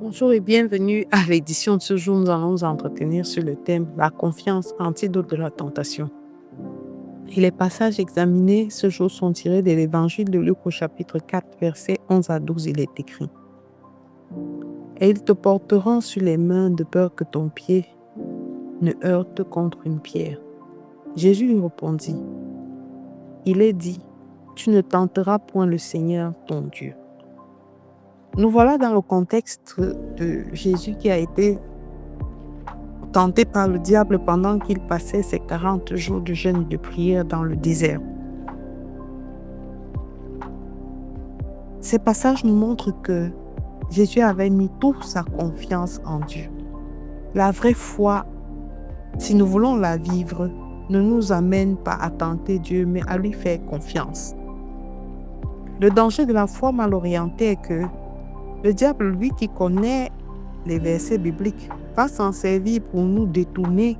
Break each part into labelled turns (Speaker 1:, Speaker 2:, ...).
Speaker 1: Bonjour et bienvenue à l'édition de ce jour. Nous allons nous entretenir sur le thème La confiance, antidote de la tentation. Et les passages examinés ce jour sont tirés de l'évangile de Luc au chapitre 4, versets 11 à 12. Il est écrit: Et ils te porteront sur les mains de peur que ton pied ne heurte contre une pierre. Jésus lui répondit: Il est dit, tu ne tenteras point le Seigneur ton Dieu. Nous voilà dans le contexte de Jésus qui a été tenté par le diable pendant qu'il passait ses 40 jours de jeûne et de prière dans le désert. Ces passages nous montrent que Jésus avait mis toute sa confiance en Dieu. La vraie foi, si nous voulons la vivre, ne nous amène pas à tenter Dieu, mais à lui faire confiance. Le danger de la foi mal orientée est que le diable, lui qui connaît les versets bibliques, va s'en servir pour nous détourner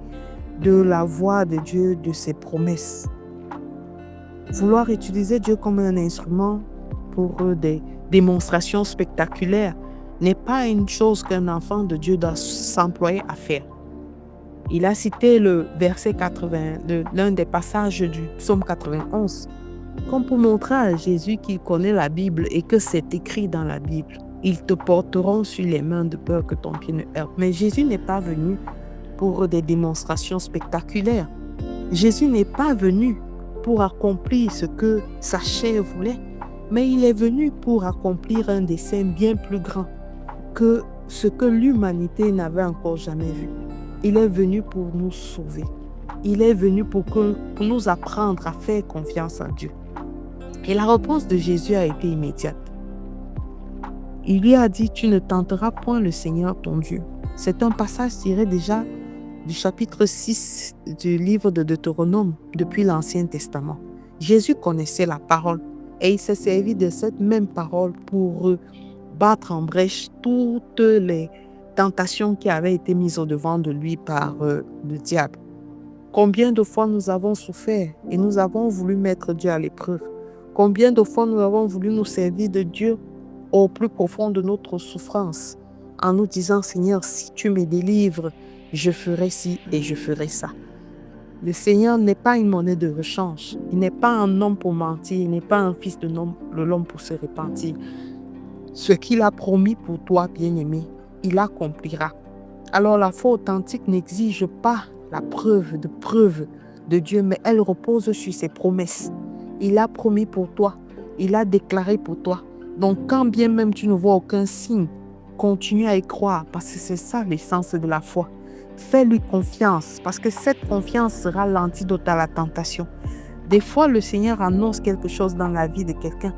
Speaker 1: de la voix de Dieu, de ses promesses. Vouloir utiliser Dieu comme un instrument pour des démonstrations spectaculaires n'est pas une chose qu'un enfant de Dieu doit s'employer à faire. Il a cité le verset 80, l'un des passages du psaume 91, comme pour montrer à Jésus qu'il connaît la Bible et que c'est écrit dans la Bible. Ils te porteront sur les mains de peur que ton pied ne heurte. Mais Jésus n'est pas venu pour des démonstrations spectaculaires. Jésus n'est pas venu pour accomplir ce que sa chair voulait, mais il est venu pour accomplir un dessein bien plus grand que ce que l'humanité n'avait encore jamais vu. Il est venu pour nous sauver. Il est venu pour nous apprendre à faire confiance en Dieu. Et la réponse de Jésus a été immédiate. Il lui a dit, tu ne tenteras point le Seigneur ton Dieu. C'est un passage tiré déjà du chapitre 6 du livre de Deutéronome depuis l'Ancien Testament. Jésus connaissait la parole et il s'est servi de cette même parole pour battre en brèche toutes les tentations qui avaient été mises au devant de lui par le diable. Combien de fois nous avons souffert et nous avons voulu mettre Dieu à l'épreuve? Combien de fois nous avons voulu nous servir de Dieu au plus profond de notre souffrance en nous disant, Seigneur, si tu me délivres, je ferai ci et je ferai ça. Le Seigneur n'est pas une monnaie de rechange. Il n'est pas un homme pour mentir. Il n'est pas un fils de l'homme pour se repentir. Ce qu'il a promis pour toi, bien-aimé, il accomplira. Alors la foi authentique n'exige pas la preuve de Dieu, mais elle repose sur ses promesses. Il a promis pour toi. Il a déclaré pour toi. Donc quand bien même tu ne vois aucun signe, continue à y croire parce que c'est ça l'essence de la foi. Fais-lui confiance parce que cette confiance sera l'antidote à la tentation. Des fois, le Seigneur annonce quelque chose dans la vie de quelqu'un.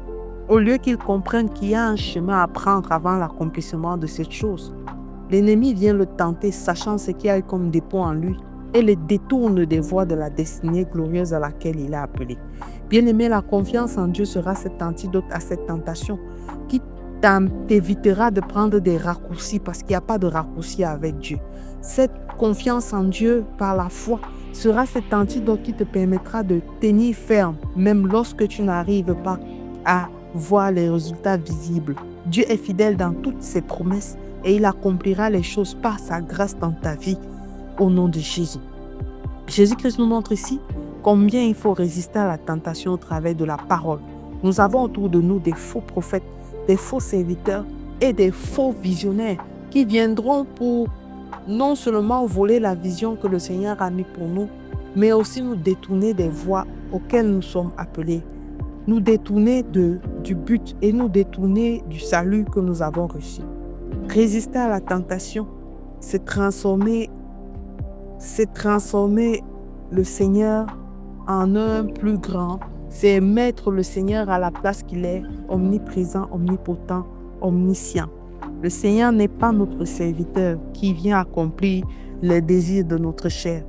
Speaker 1: Au lieu qu'il comprenne qu'il y a un chemin à prendre avant l'accomplissement de cette chose, l'ennemi vient le tenter, sachant ce qu'il y a comme dépôt en lui, et le détourne des voies de la destinée glorieuse à laquelle il est appelé. Bien-aimé, la confiance en Dieu sera cet antidote à cette tentation qui t'évitera de prendre des raccourcis parce qu'il n'y a pas de raccourci avec Dieu. Cette confiance en Dieu par la foi sera cet antidote qui te permettra de tenir ferme, même lorsque tu n'arrives pas à voir les résultats visibles. Dieu est fidèle dans toutes ses promesses et il accomplira les choses par sa grâce dans ta vie au nom de Jésus. Jésus-Christ nous montre ici combien il faut résister à la tentation au travers de la parole. Nous avons autour de nous des faux prophètes, des faux serviteurs et des faux visionnaires qui viendront pour non seulement voler la vision que le Seigneur a mis pour nous, mais aussi nous détourner des voies auxquelles nous sommes appelés, nous détourner du but et nous détourner du salut que nous avons reçu. Résister à la tentation, c'est transformer le Seigneur en un plus grand, c'est mettre le Seigneur à la place qu'il est, omniprésent, omnipotent, omniscient. Le Seigneur n'est pas notre serviteur qui vient accomplir les désirs de notre chair.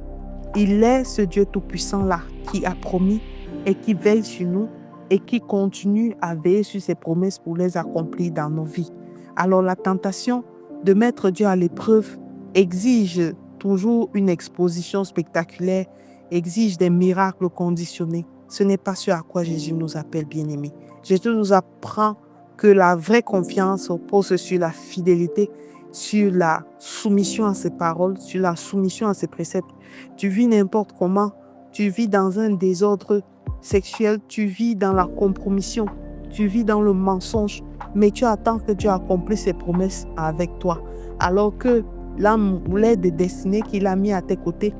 Speaker 1: Il est ce Dieu tout-puissant-là qui a promis et qui veille sur nous et qui continue à veiller sur ses promesses pour les accomplir dans nos vies. Alors la tentation de mettre Dieu à l'épreuve exige toujours une exposition spectaculaire, exige des miracles conditionnés. Ce n'est pas ce à quoi Jésus nous appelle, bien-aimés. Jésus nous apprend que la vraie confiance repose sur la fidélité sur la soumission à ses paroles, sur la soumission à ses préceptes. Tu vis n'importe comment, tu vis dans un désordre sexuel, tu vis dans la compromission, tu vis dans le mensonge, mais tu attends que Dieu accomplisse ses promesses avec toi. Alors que l'aide destinée qu'il a mis à tes côtés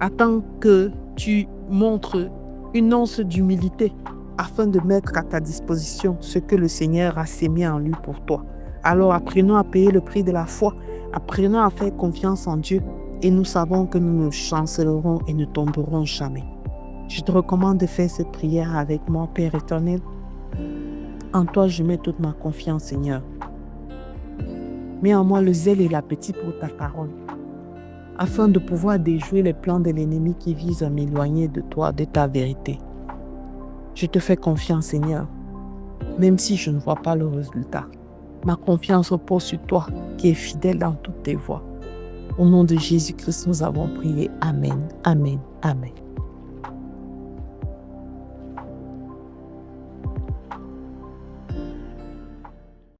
Speaker 1: attend que tu montres une once d'humilité afin de mettre à ta disposition ce que le Seigneur a sémé en lui pour toi. Alors apprenons à payer le prix de la foi, apprenons à faire confiance en Dieu et nous savons que nous ne chancelerons et ne tomberons jamais. Je te recommande de faire cette prière avec moi, Père éternel. En toi, je mets toute ma confiance, Seigneur. Mets en moi le zèle et l'appétit pour ta parole, afin de pouvoir déjouer les plans de l'ennemi qui visent à m'éloigner de toi, de ta vérité. Je te fais confiance, Seigneur, même si je ne vois pas le résultat. Ma confiance repose sur toi, qui es fidèle dans toutes tes voies. Au nom de Jésus-Christ, nous avons prié. Amen, amen, amen.